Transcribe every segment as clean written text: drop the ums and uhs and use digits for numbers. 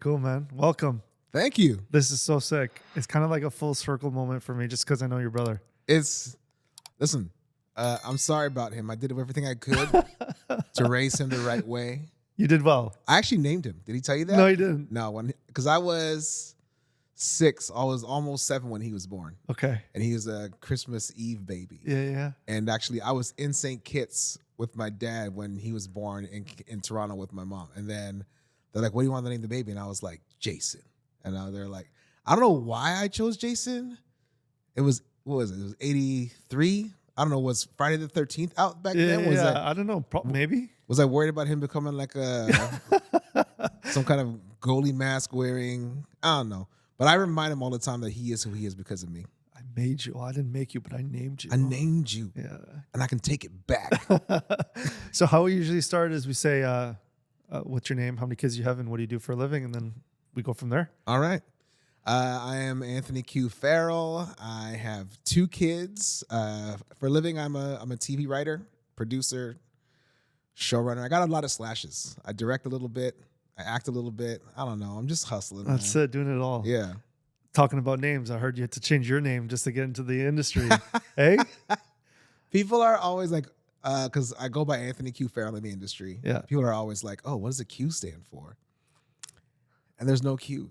Cool, man. Welcome. Thank you. This is so sick. It's kind of like a full circle moment for me just because I know your brother. Listen, I'm sorry about him. I did everything I could to raise him the right way. You did well. I actually named him. Did he tell you that? No, he didn't. No, because I was 6. I was almost 7 when he was born. Okay. And he was a Christmas Eve baby. Yeah. And actually, I was in St. Kitts with my dad when he was born in Toronto with my mom. And then they're like, what do you want to name the baby? And I was like, Jason. And they're like, I don't know why I chose Jason. It was, what was it? It was 83. I don't know. Was Friday the 13th out back then? Was I don't know. Maybe. Was I worried about him becoming like some kind of goalie mask wearing? I don't know. But I remind him all the time that he is who he is because of me. I made you. Well, I didn't make you, but I named you. I named you. Yeah. And I can take it back. So how we usually start is we say, what's your name, how many kids you have, and what do you do for a living? And then we go from there. All right. I am Anthony Q. Farrell. I have 2 kids. For a living, I'm a TV writer, producer, showrunner. I got a lot of slashes. I direct a little bit. I act a little bit. I don't know. I'm just hustling. That's man. it, doing it all. Yeah. Talking about names, I heard you had to change your name just to get into the industry. Hey? People are always like, because I go by Anthony Q. Farrell in the industry. Yeah. People are always like, oh, what does the Q stand for? And there's no Q.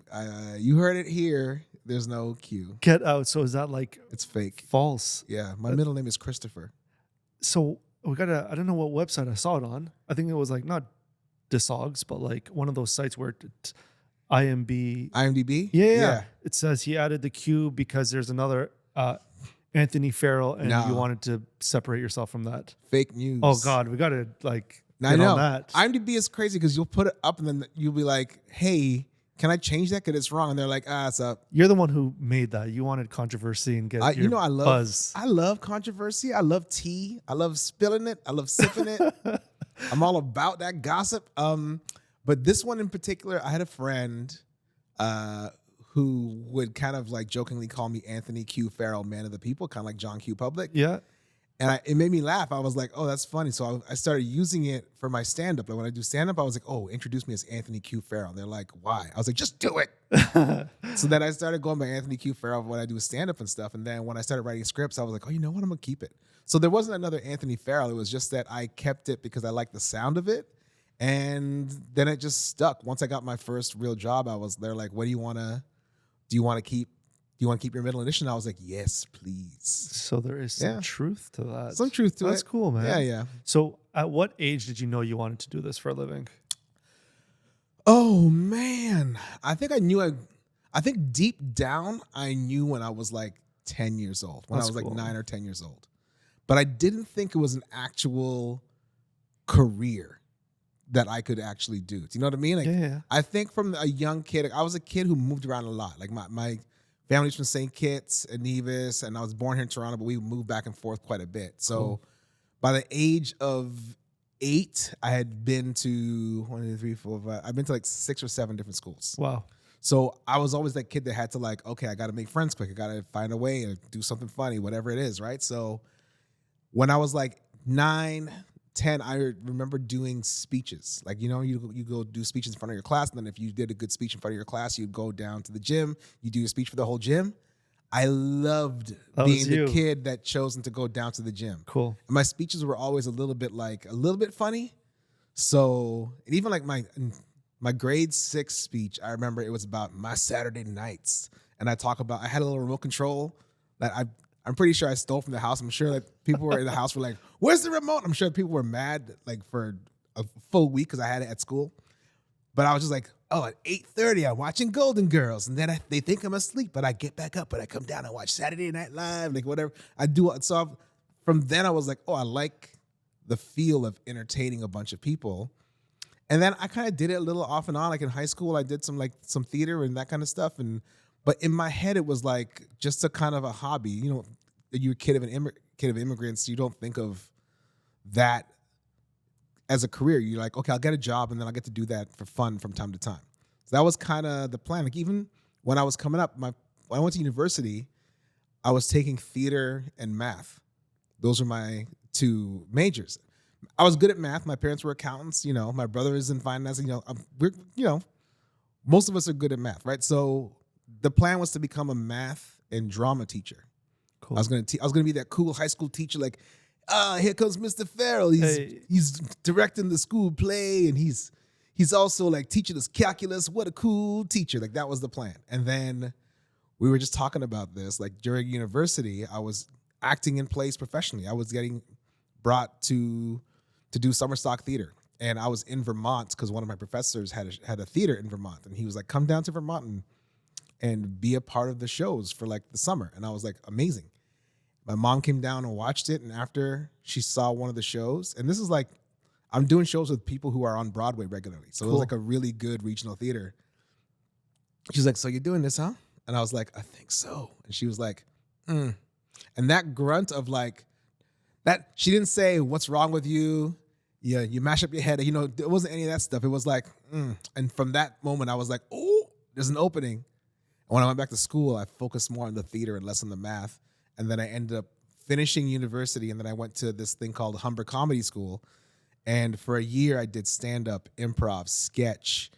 You heard it here. There's no Q. Get out. So is that like It's fake. false? Yeah. My middle name is Christopher. So we got I don't know what website I saw it on. I think it was like not Discogs, but like one of those sites where IMB. IMDb? Yeah. It says he added the Q because there's another Anthony Farrell, and No. you wanted to separate yourself from that. Fake news. Oh God, we got to like I get know. on that. IMDb is crazy because you'll put it up and then you'll be like, hey, can I change that? Because it's wrong. And they're like, it's up. You're the one who made that. You wanted controversy and get your I love buzz. I love controversy. I love tea. I love spilling it. I love sipping it. I'm all about that gossip. But this one in particular, I had a friend who would kind of like jokingly call me Anthony Q. Farrell, man of the people, kind of like John Q. Public. Yeah. And it made me laugh. I was like, oh, that's funny. So I started using it for my stand-up. Like when I do stand-up, I was like, oh, introduce me as Anthony Q. Farrell. They're like, why? I was like, just do it. So then I started going by Anthony Q. Farrell when I do stand-up and stuff. And then when I started writing scripts, I was like, oh, you know what? I'm going to keep it. So there wasn't another Anthony Farrell. It was just that I kept it because I liked the sound of it. And then it just stuck. Once I got my first real job, they're like, do you want to keep your middle initial? I was like, yes, please. So there is some truth to that. Some truth to it. That's cool, man. Yeah. So at what age did you know you wanted to do this for a living? Oh, man. I think deep down, I knew when I was like 10 years old, when That's I was cool. like 9 or 10 years old. But I didn't think it was an actual career that I could actually do. Do you know what I mean? Like, Yeah. I think from a young kid, I was a kid who moved around a lot. Like my family's from St. Kitts and Nevis, and I was born here in Toronto, but we moved back and forth quite a bit. So Cool. by the age of 8, I had been to 1, 2, 3, 4, 5. I've been to like 6 or 7 different schools. Wow. So I was always that kid that had to like, okay, I got to make friends quick. I got to find a way and do something funny, whatever it is, right? So when I was like 9, 10, I remember doing speeches. Like, you go do speeches in front of your class, and then if you did a good speech in front of your class, you'd go down to the gym, you do your speech for the whole gym. I loved being the kid that chosen to go down to the gym. Cool. And my speeches were always a little bit funny. So, and even like my grade 6 speech, I remember it was about my Saturday nights. And I had a little remote control that I'm pretty sure I stole from the house. I'm sure that people were in the house were like, where's the remote? I'm sure people were mad like for a full week because I had it at school. But I was just like, oh, at 8:30, I'm watching Golden Girls. And then they think I'm asleep, but I get back up, but I come down and watch Saturday Night Live, like whatever. I do. So from then I was like, oh, I like the feel of entertaining a bunch of people. And then I kind of did it a little off and on. Like in high school, I did some theater and that kind of stuff. But in my head, it was like just a kind of a hobby. You know, you're a kid of immigrants. You don't think of that as a career. You're like, okay, I'll get a job and then I'll get to do that for fun from time to time. So that was kind of the plan. Like even when I was coming up, when I went to university, I was taking theater and math. Those were my 2 majors. I was good at math. My parents were accountants. You know, my brother is in finance. You know, most of us are good at math, right? So the plan was to become a math and drama teacher. Cool. I was gonna be that cool high school teacher, like, here comes Mr. Farrell. Hey. He's directing the school play, and he's also like teaching us calculus. What a cool teacher! Like that was the plan. And then we were just talking about this. Like during university, I was acting in plays professionally. I was getting brought to do summer stock theater, and I was in Vermont because one of my professors had a theater in Vermont, and he was like, "Come down to Vermont and be a part of the shows for like the summer." And I was like, amazing. My mom came down and watched it, and after she saw one of the shows, and this is like, I'm doing shows with people who are on Broadway regularly, so It was like a really good regional theater. She's like, "So you're doing this, huh?" And I was like, "I think so." And she was like, And that grunt of like, that, she didn't say, "What's wrong with you? Yeah, you mash up your head." You know, there wasn't any of that stuff. It was like, And from that moment, I was like, oh, there's an opening. And when I went back to school, I focused more on the theater and less on the math. And then I ended up finishing university, and then I went to this thing called Humber Comedy School. And for a year, I did stand-up, improv, sketch.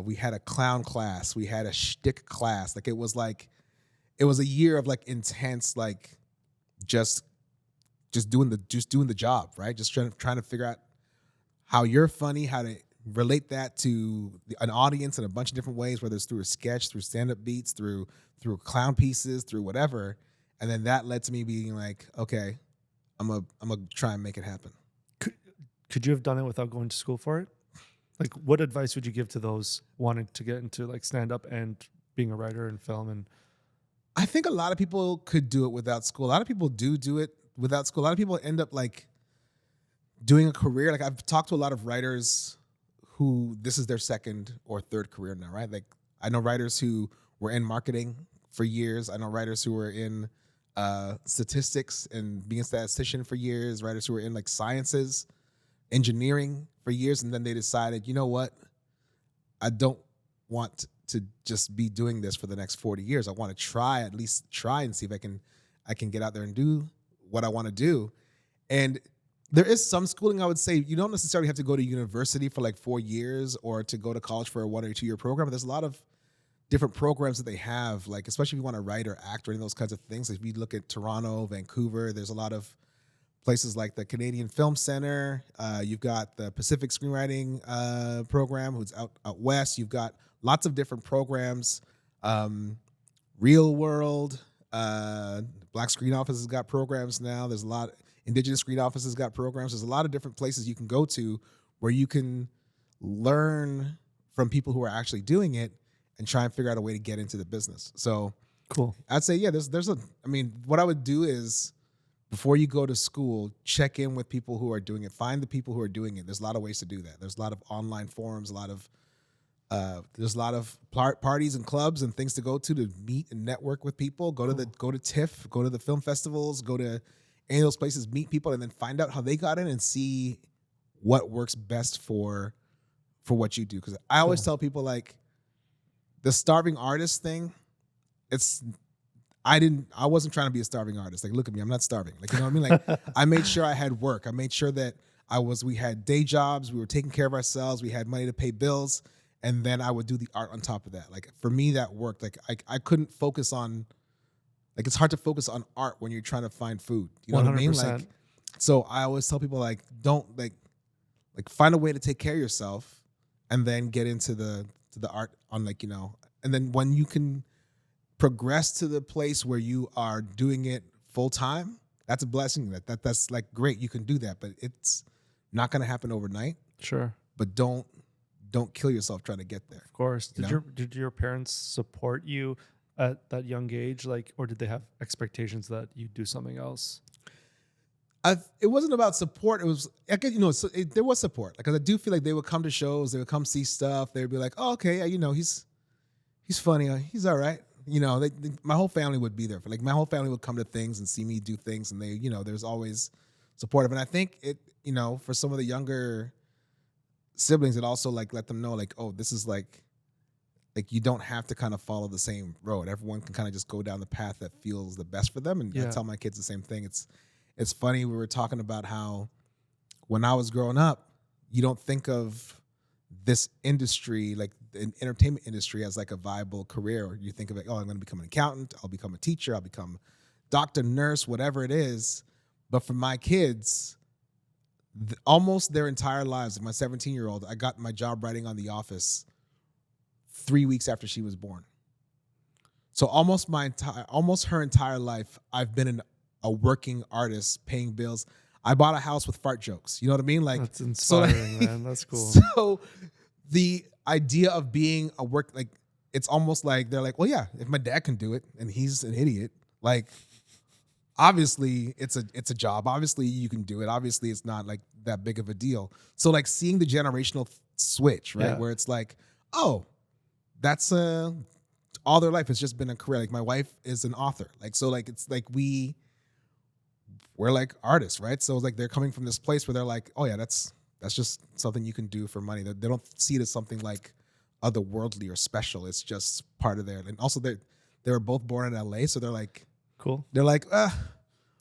We had a clown class. We had a shtick class. Like it was a year of like intense, like just doing the job, right? Just trying to figure out how you're funny, how to relate that to an audience in a bunch of different ways, whether it's through a sketch, through stand-up beats, through clown pieces, through whatever. And then that led to me being like, okay, I'm gonna try and make it happen. Could you have done it without going to school for it? Like, what advice would you give to those wanting to get into like stand-up and being a writer in film? And I think a lot of people could do it without school. A lot of people do it without school. A lot of people end up like doing a career. Like I've talked to a lot of writers who this is their second or third career now, right? Like I know writers who were in marketing for years. I know writers who were in statistics and being a statistician for years, writers who were in like sciences, engineering for years, and then they decided, you know what? I don't want to just be doing this for the next 40 years. I want to at least try and see if I can get out there and do what I want to do. And there is some schooling, I would say. You don't necessarily have to go to university for like 4 years or to go to college for a 1 or 2 year program. But there's a lot of different programs that they have, like especially if you want to write or act or any of those kinds of things. Like if you look at Toronto, Vancouver, there's a lot of places like the Canadian Film Center. You've got the Pacific Screenwriting program, who's out west. You've got lots of different programs. Real World, Black Screen Office has got programs now. There's a lot. Indigenous Screen Offices got programs. There's a lot of different places you can go to where you can learn from people who are actually doing it and try and figure out a way to get into the business. So cool. I'd say, yeah, what I would do is before you go to school, check in with people who are doing it. Find the people who are doing it. There's a lot of ways to do that. There's a lot of online forums, there's a lot of parties and clubs and things to go to meet and network with people. Go to TIFF, go to the film festivals, go to any of those places, meet people, and then find out how they got in and see what works best for what you do. Because I always tell people, like, the starving artist thing, I wasn't trying to be a starving artist. Like, look at me, I'm not starving. Like, you know what I mean? Like, I made sure I had work. I made sure that we had day jobs, we were taking care of ourselves, we had money to pay bills, and then I would do the art on top of that. Like, for me, that worked. Like, I couldn't focus on, like, it's hard to focus on art when you're trying to find food. You know 100%. What I mean? Like, so I always tell people, like, don't like find a way to take care of yourself and then get into the art on, like, you know, and then when you can progress to the place where you are doing it full time, that's a blessing. That's like great. You can do that, but it's not going to happen overnight. Sure. But don't kill yourself trying to get there. Of course. Did your parents support you at that young age, like, or did they have expectations that you do something else? It wasn't about support. It was, there was support. Like, 'cause I do feel like they would come to shows, they would come see stuff. They'd be like, "Oh, okay, yeah, you know, he's funny. He's all right." You know, my whole family would be there. Like, my whole family would come to things and see me do things, and they, you know, there's always supportive. And I think it, you know, for some of the younger siblings, it also like let them know, like, oh, this is like you don't have to kind of follow the same road. Everyone can kind of just go down the path that feels the best for them. And I tell my kids the same thing. It's funny. We were talking about how when I was growing up, you don't think of this industry, like the entertainment industry, as like a viable career. Or you think of like, oh, I'm going to become an accountant, I'll become a teacher, I'll become doctor, nurse, whatever it is. But for my kids, almost their entire lives, like my 17-year-old, I got my job writing on The Office 3 weeks after she was born. So almost her entire life, I've been a working artist, paying bills. I bought a house with fart jokes. You know what I mean? Like, That's inspiring, man. That's cool. So the idea of being a work, like, it's almost like they're like, well, yeah, if my dad can do it and he's an idiot, like, obviously it's a job. Obviously you can do it. Obviously it's not like that big of a deal. So like seeing the generational switch, right? Yeah. Where it's like, oh, that's all their life has just been a career. Like my wife is an author. Like, so like, it's like we're like artists, right? So it's like they're coming from this place where they're like, oh yeah, that's just something you can do for money. They don't see it as something like otherworldly or special. It's just part of their, and also they were both born in LA. So they're like, Cool. they're like,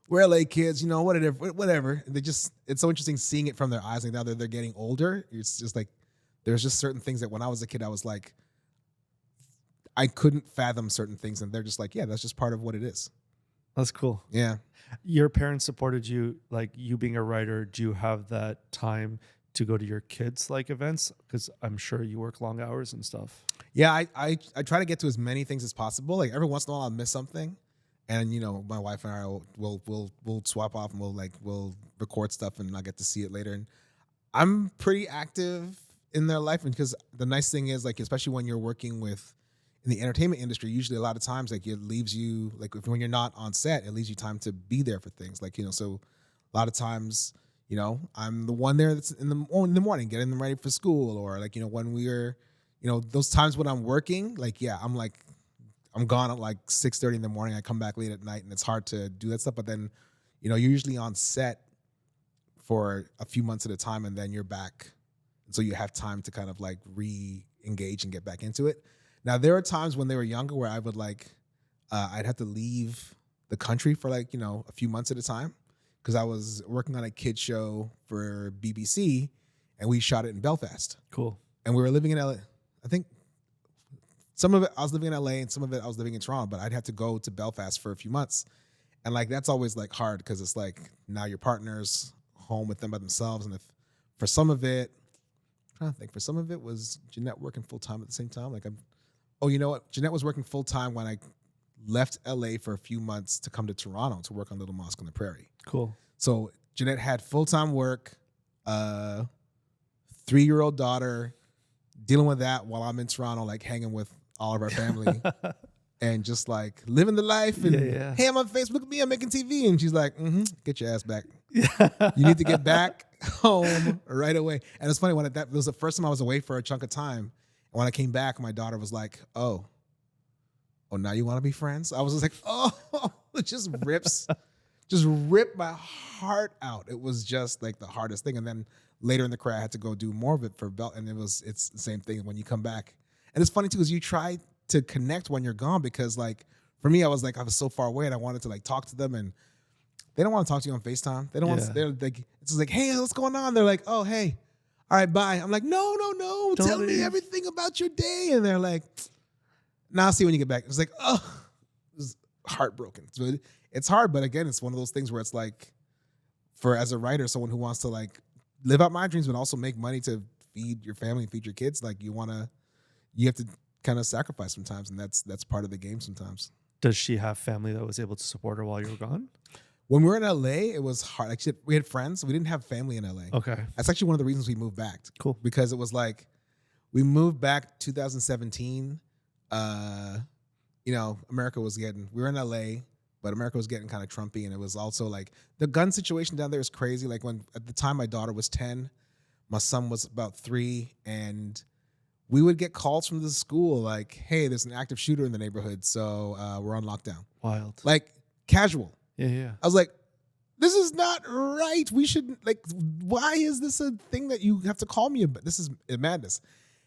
we're LA kids, you know, whatever. They just, it's so interesting seeing it from their eyes. Like now that they're getting older, it's just like, there's just certain things that when I was a kid, I was like, I couldn't fathom certain things. And they're just like, yeah, that's just part of what it is. That's cool. Yeah. Your parents supported you, like you being a writer. Do you have that time to go to your kids' like events? Because I'm sure you work long hours and stuff. Yeah, I try to get to as many things as possible. Like every once in a while I'll miss something. And you know, my wife and I will swap off and we'll record stuff and I'll get to see it later. And I'm pretty active in their life, and because the nice thing is, like, especially when you're working with in the entertainment industry, usually a lot of times like it leaves you, like when you're not on set, it leaves you time to be there for things. Like, you know, so a lot of times, you know, I'm the one there that's in the morning getting them ready for school, or like, you know, when we're, you know, those times when I'm working, like, yeah, I'm gone at like 6:30 in the morning. I come back late at night and it's hard to do that stuff. But then, you know, you're usually on set for a few months at a time and then you're back. And so you have time to kind of like re-engage and get back into it. Now, there are times when they were younger where I would like, I'd have to leave the country for like, you know, a few months at a time because I was working on a kid show for BBC and we shot it in Belfast. Cool. And we were living in LA. I think some of it I was living in LA and some of it I was living in Toronto, but I'd have to go to Belfast for a few months. And like, that's always like hard because it's like now your partner's home with them by themselves. And if for some of it, I'm trying to think, for some of it was Jeanette working full time at the same time. Like you know what? Jeanette was working full time when I left LA for a few months to come to Toronto to work on Little Mosque on the Prairie. Cool. So Jeanette had full-time work, 3-year-old daughter, dealing with that while I'm in Toronto, like hanging with all of our family and just like living the life. And hey, I'm on Facebook with me, I'm making TV. And she's like, get your ass back. You need to get back home right away. And it's funny, that was the first time I was away for a chunk of time. And when I came back, my daughter was like, oh, now you want to be friends? I was just like, oh, it just ripped my heart out. It was just like the hardest thing. And then later in the career, I had to go do more of it for Belt. And it's the same thing when you come back. And it's funny too, because you try to connect when you're gone, because like for me, I was so far away and I wanted to like talk to them, and they don't want to talk to you on FaceTime. They don't want to, they're like, it's just like, hey, what's going on? They're like, oh, hey, all right, bye. I'm like, no, tell me everything about your day. And they're like, now I'll see when you get back. It's like, oh, it was heartbroken. So it's hard, but again, it's one of those things where it's like, as a writer, someone who wants to like live out my dreams, but also make money to feed your family, feed your kids, like you have to kind of sacrifice sometimes, and that's part of the game sometimes. Does she have family that was able to support her while you were gone? When we were in LA, it was hard. Like we had friends. We didn't have family in LA. Okay. That's actually one of the reasons we moved back. Cool. Because it was like, we moved back 2017. You know, we were in LA, but America was getting kind of Trumpy. And it was also like, the gun situation down there is crazy. Like at the time my daughter was 10, my son was about 3, and we would get calls from the school like, hey, there's an active shooter in the neighborhood, so we're on lockdown. Wild. Like, casual. Yeah. I was like, this is not right. We shouldn't, like, why is this a thing that you have to call me about? This is madness.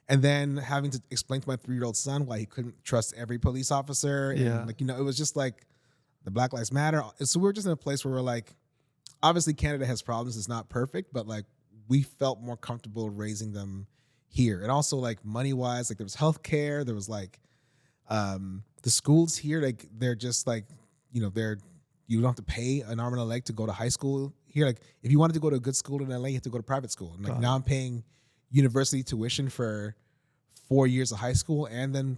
And then having to explain to my 3-year-old son why he couldn't trust every police officer. And like, you know, it was just like the Black Lives Matter. So we're just in a place where we're like, obviously Canada has problems. It's not perfect, but like we felt more comfortable raising them here. And also like money wise, like there was healthcare, there was like the schools here, like they're just like, you don't have to pay an arm and a leg to go to high school here. Like if you wanted to go to a good school in LA, you have to go to private school. And like now I'm paying university tuition for 4 years of high school and then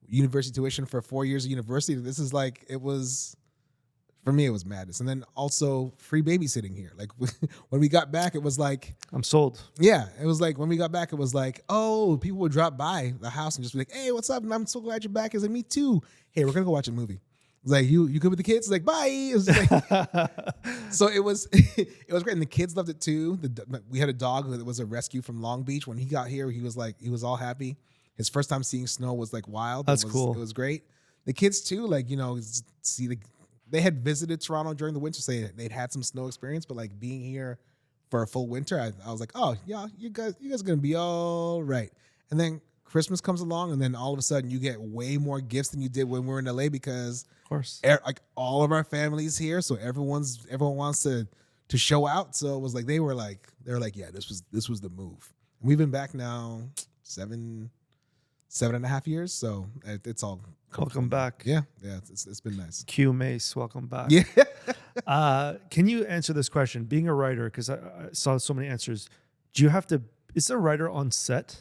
university tuition for 4 years of university. This is like, for me, it was madness. And then also free babysitting here. Like when we got back, it was like, I'm sold. Yeah. It was like, when we got back, it was like, oh, people would drop by the house and just be like, hey, what's up? And I'm so glad you're back. It's like, me too. Hey, we're going to go watch a movie. It's like, you good with the kids? It's like, bye. It was like, so it was great. And the kids loved it too. We had a dog that was a rescue from Long Beach. When he got here, he was all happy. His first time seeing snow was like wild. That's cool. It was great. The kids too, like, they had visited Toronto during the winter, so they'd had some snow experience, but like being here for a full winter, I was like, oh yeah, you guys are gonna be all right. And then Christmas comes along, and then all of a sudden you get way more gifts than you did when we were in LA because, of course, like all of our families here, so everyone wants to show out. So it was like they were like, yeah, this was the move. And we've been back now 7.5 years, so it's all welcome back. Yeah, it's been nice. Q Mace, welcome back. Yeah. Can you answer this question? Being a writer, because I saw so many answers. Do you have to? Is there a writer on set?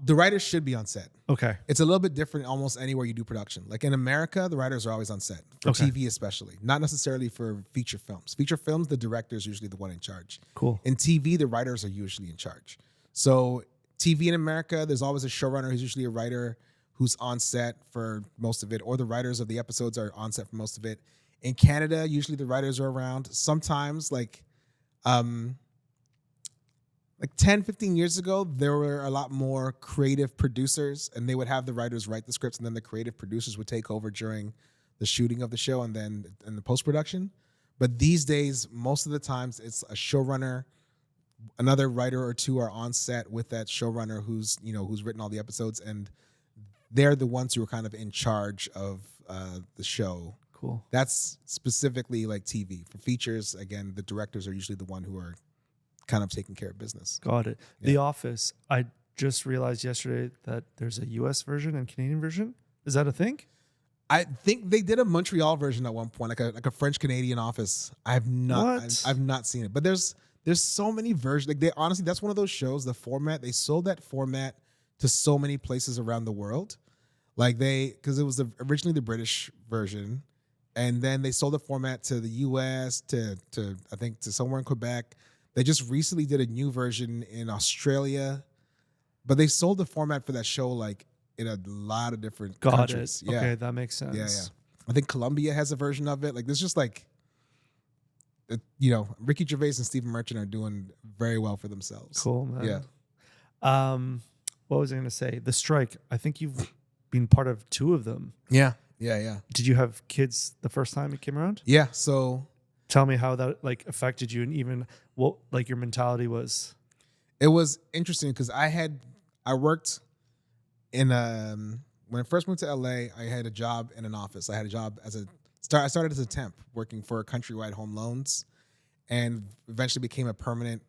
The writers should be on set. Okay. It's a little bit different almost anywhere you do production. Like in America, the writers are always on set for TV, especially, not necessarily for feature films. Feature films, the director is usually the one in charge. Cool. In TV, the writers are usually in charge. So TV in America, there's always a showrunner who's usually a writer who's on set for most of it, or the writers of the episodes are on set for most of it. In Canada, usually the writers are around. Sometimes, like 10, 15 years ago, there were a lot more creative producers, and they would have the writers write the scripts, and then the creative producers would take over during the shooting of the show and then in the post-production. But these days, most of the times, it's a showrunner. Another writer or two are on set with that showrunner who's written all the episodes, and they're the ones who are kind of in charge of the show. Cool. That's specifically like TV. For features, again, the directors are usually the one who are kind of taking care of business. Got it. Yeah. The Office. I just realized yesterday that there's a US version and Canadian version. Is that a thing? I think they did a Montreal version at one point, like a French Canadian Office. I've not seen it, but there's so many versions. Like honestly, that's one of those shows. The format, they sold that format to so many places around the world. Like because it was originally the British version, and then they sold the format to the US, to I think to somewhere in Quebec. They just recently did a new version in Australia, but they sold the format for that show like in a lot of different countries. Got it. Yeah. Okay, that makes sense. Yeah. I think Colombia has a version of it. Like there's just like, Ricky Gervais and Stephen Merchant are doing very well for themselves. Cool, man. Yeah. What was I going to say? The strike. I think you've been part of 2 of them. Yeah. Did you have kids the first time it came around? Yeah. So tell me how that affected you, and even what your mentality was. It was interesting because I worked in when I first moved to LA, I had a job in an office. I had a job I started as a temp working for Countrywide Home Loans, and eventually became a permanent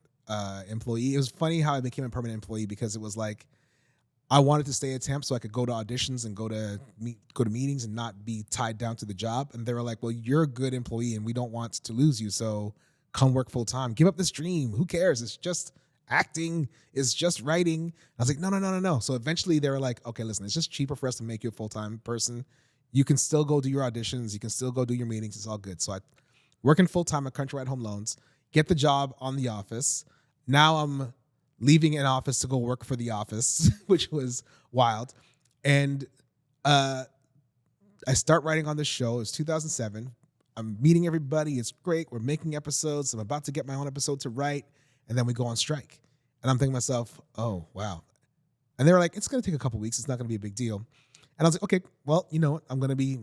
employee. It was funny how I became a permanent employee because it was like I wanted to stay a temp so I could go to auditions and go to meetings and not be tied down to the job. And they were like, well, you're a good employee and we don't want to lose you, so come work full time. Give up this dream. Who cares? It's just acting. It's just writing. I was like, no. So eventually they were like, okay, listen, it's just cheaper for us to make you a full-time person. You can still go do your auditions. You can still go do your meetings. It's all good. So I working full-time at Countrywide Home Loans, get the job on The Office. Now I'm leaving an office to go work for The Office, which was wild. And I start writing on this show. It's 2007. I'm meeting everybody. It's great. We're making episodes. I'm about to get my own episode to write. And then we go on strike. And I'm thinking to myself, oh, wow. And they were like, it's going to take a couple weeks. It's not going to be a big deal. And I was like, okay, well, you know what?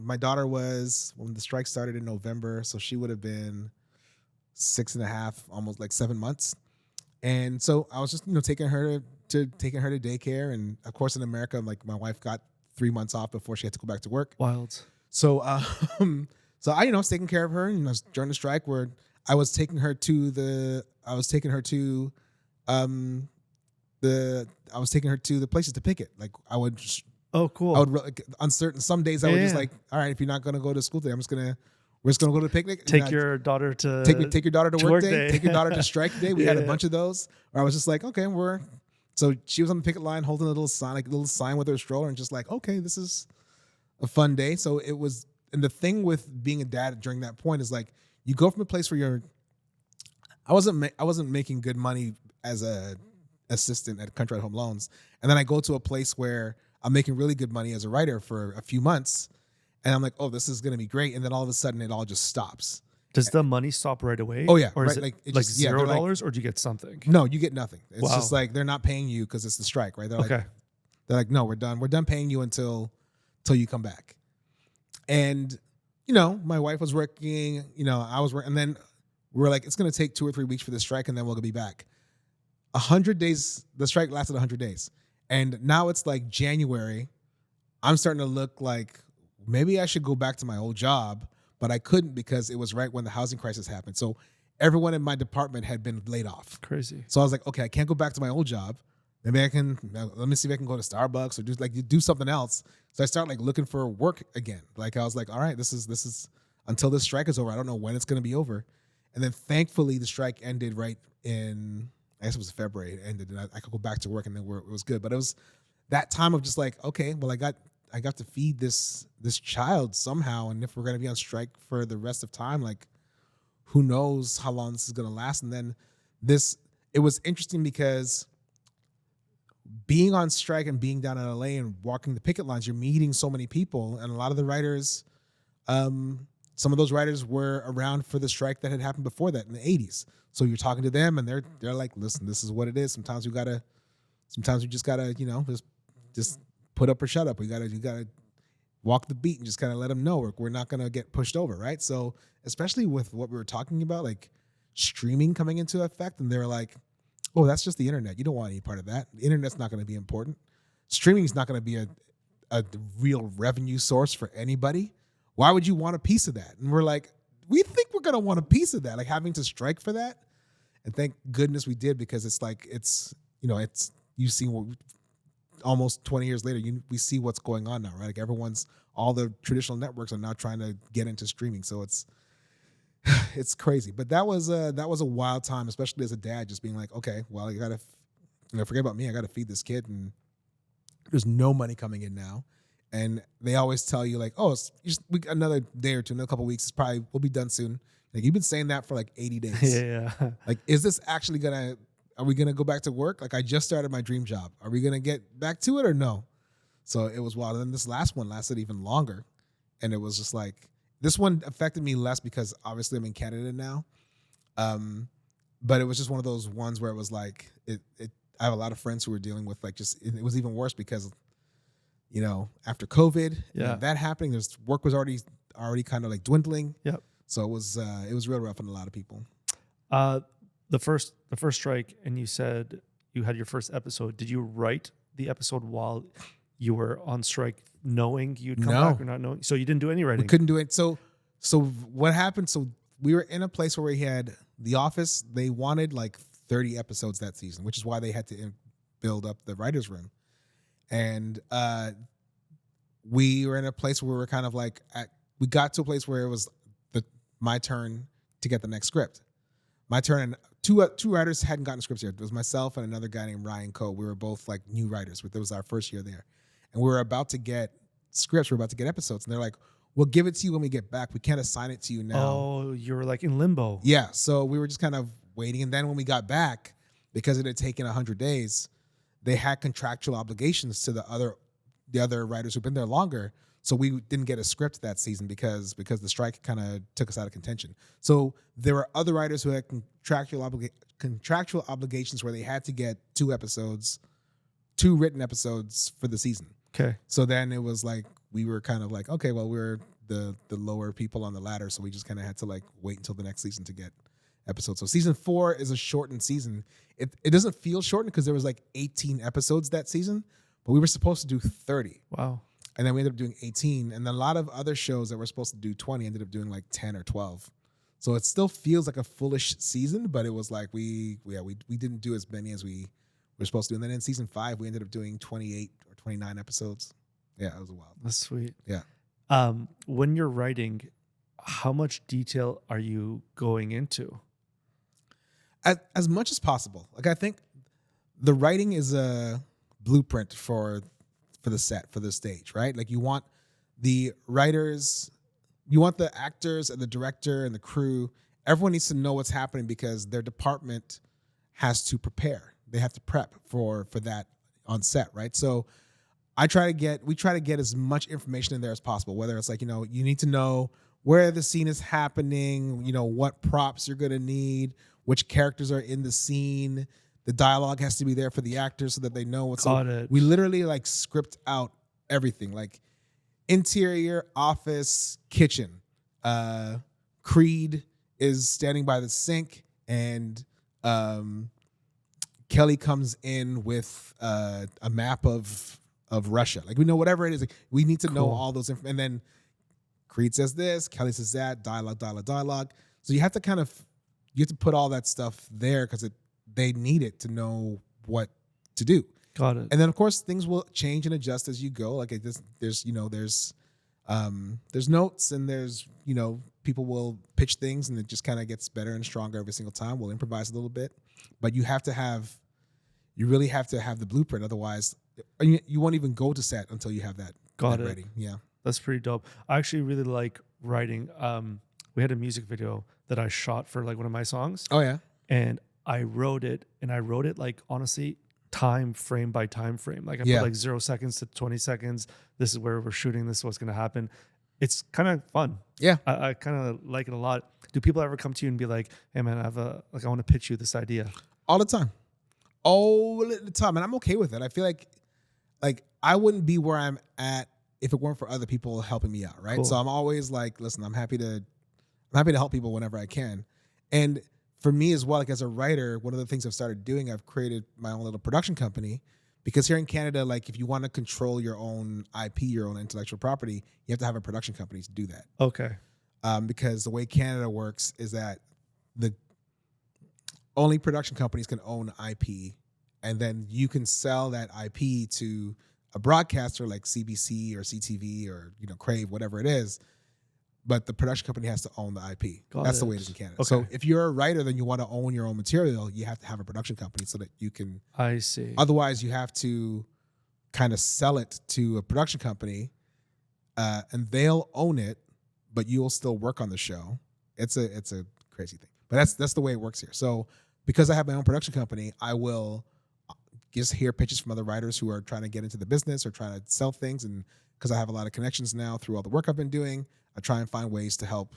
My daughter was, when the strike started in November, so she would have been 6.5, almost like 7 months. And so I was just, taking her to daycare. And of course, in America, like my wife got 3 months off before she had to go back to work. Wild. So, I was taking care of her, during the strike where I was taking her to I was taking her to the places to picket. Like Oh, cool. I would like, on some days I would just Yeah. like, all right, if you're not gonna go to school today, we're just gonna go to the picnic. Take your daughter to Take your daughter to work day. Take your daughter to strike day. We had a Yeah. bunch of those. Or I was just like, okay, so she was on the picket line holding a little sign with her stroller, and just like, okay, this is a fun day. So it was, and the thing with being a dad during that point is like, you go from a place where I wasn't making good money as a assistant at Country Home Loans, and then I go to a place where I'm making really good money as a writer for a few months, and I'm like, oh, this is going to be great, and then all of a sudden it all just stops. Does the money stop right away? Oh yeah, or is right, it it like just, yeah, they're like, $0, or do you get something? no, you get nothing. It's Wow. just like they're not paying you because it's the strike, right? Okay. They're like, no, we're done paying you until you come back. And my wife was working, I was working, and then we're like, it's going to take 2 or 3 weeks for the strike, and then we'll be back. 100 days, the strike lasted 100 days. And now it's like January. I'm starting to look like maybe I should go back to my old job, but I couldn't because it was right when the housing crisis happened. So everyone in my department had been laid off. Crazy. So I was like, okay, I can't go back to my old job. Maybe let me see if I can go to Starbucks or do something else. So I start like looking for work again. Like I was like, all right, this is until this strike is over. I don't know when it's going to be over. And then thankfully the strike ended right in, I guess it was February. It ended, and I could go back to work, and then it was good. But it was that time of just like, okay, well, I got to feed this child somehow, and if we're gonna be on strike for the rest of time, like, who knows how long this is gonna last? And then it was interesting because being on strike and being down in LA and walking the picket lines, you're meeting so many people, and a lot of the writers, some of those writers were around for the strike that had happened before that in the 80s. So you're talking to them, and they're like, listen, this is what it is. Sometimes we just gotta, just put up or shut up. You gotta walk the beat and just kind of let them know we're not gonna get pushed over, right? So especially with what we were talking about, like streaming coming into effect, and they're like, oh, that's just the internet. You don't want any part of that. The internet's not gonna be important. Streaming is not gonna be a real revenue source for anybody. Why would you want a piece of that? And we're like, we think we're gonna want a piece of that, like having to strike for that. And thank goodness we did, because it's like you see what almost 20 years later, we see what's going on now, right? Like all the traditional networks are now trying to get into streaming, so it's crazy. But that was a wild time, especially as a dad, just being like, okay, well, I gotta forget about me. I gotta feed this kid, and there's no money coming in now. And they always tell you like, oh, it's just another day or two, another couple of weeks, we'll be done soon. Like, you've been saying that for like 80 days. Yeah. Like, is this actually are we gonna go back to work? Like, I just started my dream job. Are we gonna get back to it or no? So it was wild. And then this last one lasted even longer. And it was just like, this one affected me less because obviously I'm in Canada now. But it was just one of those ones where it was like, I have a lot of friends who were dealing with like, it was even worse because, after COVID, that happening, there's work was already kind of like dwindling. Yep. So it was real rough on a lot of people. The first strike, and you said you had your first episode. Did you write the episode while you were on strike, knowing you'd come back or not knowing? So you didn't do any writing? We couldn't do it. So what happened? So we were in a place where we had The Office. They wanted like 30 episodes that season, which is why they had to build up the writer's room. And we were in a place where we were kind of like, we got to a place where it was my turn to get the next script. My turn, and two writers hadn't gotten scripts yet. It was myself and another guy named Ryan Coe. We were both like new writers. It was our first year there. And we were about to get scripts. We were about to get episodes. And they're like, we'll give it to you when we get back. We can't assign it to you now. Oh, you were like in limbo. Yeah. So we were just kind of waiting. And then when we got back, because it had taken 100 days, they had contractual obligations to the other writers who've been there longer. So we didn't get a script that season because the strike kind of took us out of contention. So there were other writers who had contractual obligations where they had to get 2 written episodes for the season. Okay. So then it was like, we were kind of like, okay, well, we're the lower people on the ladder. So we just kind of had to like wait until the next season to get episodes. So season 4 is a shortened season. It doesn't feel shortened because there was like 18 episodes that season, but we were supposed to do 30. Wow. And then we ended up doing 18. And then a lot of other shows that were supposed to do 20 ended up doing like 10 or 12. So it still feels like a fullish season, but it was like we didn't do as many as we were supposed to. And then in season 5, we ended up doing 28 or 29 episodes. Yeah, it was wild. That's sweet. Yeah. When you're writing, how much detail are you going into? As much as possible. Like, I think the writing is a blueprint for the set, for the stage, right? Like, you want the writers, you want the actors and the director and the crew, everyone needs to know what's happening because their department has to prepare. They have to prep for that on set, right? So we try to get as much information in there as possible, whether it's like, you need to know where the scene is happening, what props you're going to need, which characters are in the scene. The dialogue has to be there for the actors so that they know what's Got it. We literally like script out everything, like interior, office, kitchen. Creed is standing by the sink, and Kelly comes in with a map of Russia. Like, we know whatever it is. Like, we need to know all those and then Creed says this, Kelly says that, dialogue. So you have to put all that stuff there because they need it to know what to do. Got it. And then of course things will change and adjust as you go. Like, there's notes and there's people will pitch things and it just kind of gets better and stronger every single time. We'll improvise a little bit, but you really have to have the blueprint. Otherwise, you won't even go to set until you have that ready. Yeah. That's pretty dope. I actually really like writing. We had a music video that I shot for like one of my songs. Oh yeah. And I wrote it like, honestly, time frame by time frame. Like, I put like 0 seconds to 20 seconds. This is where we're shooting. This is what's going to happen. It's kind of fun. Yeah. I kind of like it a lot. Do people ever come to you and be like, hey man, I want to pitch you this idea? All the time. And I'm okay with it. I feel like I wouldn't be where I'm at if it weren't for other people helping me out, right? Cool. So I'm always like, listen, I'm happy to help people whenever I can. And for me as well, like as a writer, one of the things I've started doing, I've created my own little production company, because here in Canada, like, if you want to control your own IP, your own intellectual property, you have to have a production company to do that. Okay. Because the way Canada works is that the only production companies can own IP, and then you can sell that IP to a broadcaster like CBC or CTV or Crave, whatever it is, but the production company has to own the IP. That's the way it is in Canada. Okay. So if you're a writer, then you want to own your own material, you have to have a production company so that you can. I see. Otherwise, you have to kind of sell it to a production company, and they'll own it, but you'll still work on the show. It's a crazy thing, but that's the way it works here. So because I have my own production company, I will just hear pitches from other writers who are trying to get into the business or trying to sell things. And because I have a lot of connections now through all the work I've been doing, I try and find ways to help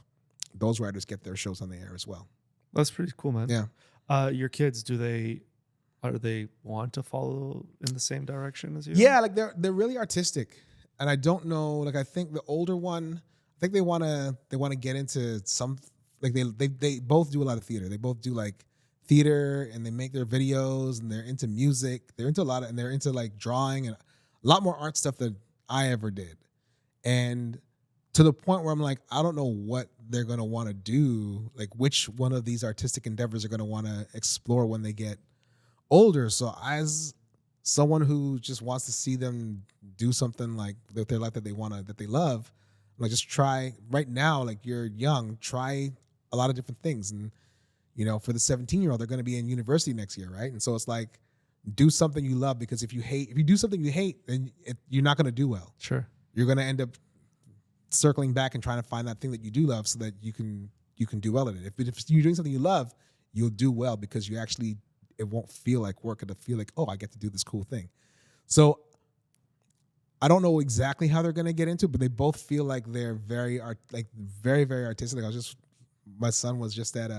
those writers get their shows on the air as well. That's pretty cool, man. Yeah. Your kids, do they want to follow in the same direction as you? Yeah, like they're really artistic. And I don't know, like, I think the older one, I think they want to get into some, like they both do a lot of theater. They both do like theater, and they make their videos, and they're into music. They're into and they're into like drawing and a lot more art stuff than I ever did. And to the point where I'm like, I don't know what they're going to want to do, like which one of these artistic endeavors are going to want to explore when they get older. So as someone who just wants to see them do something like with their life that they love, like, just try right now, like, you're young, try a lot of different things. And for the 17-year-old, they're going to be in university next year, right? And so it's like, do something you love, because if you do something you hate, then you're not going to do well. Sure. You're going to end up circling back and trying to find that thing that you do love so that you can do well at it. If you're doing something you love, you'll do well, because it won't feel like work. It'll feel like, oh, I get to do this cool thing. So I don't know exactly how they're going to get into it, but they both feel like they're very, very, very artistic. My son was just at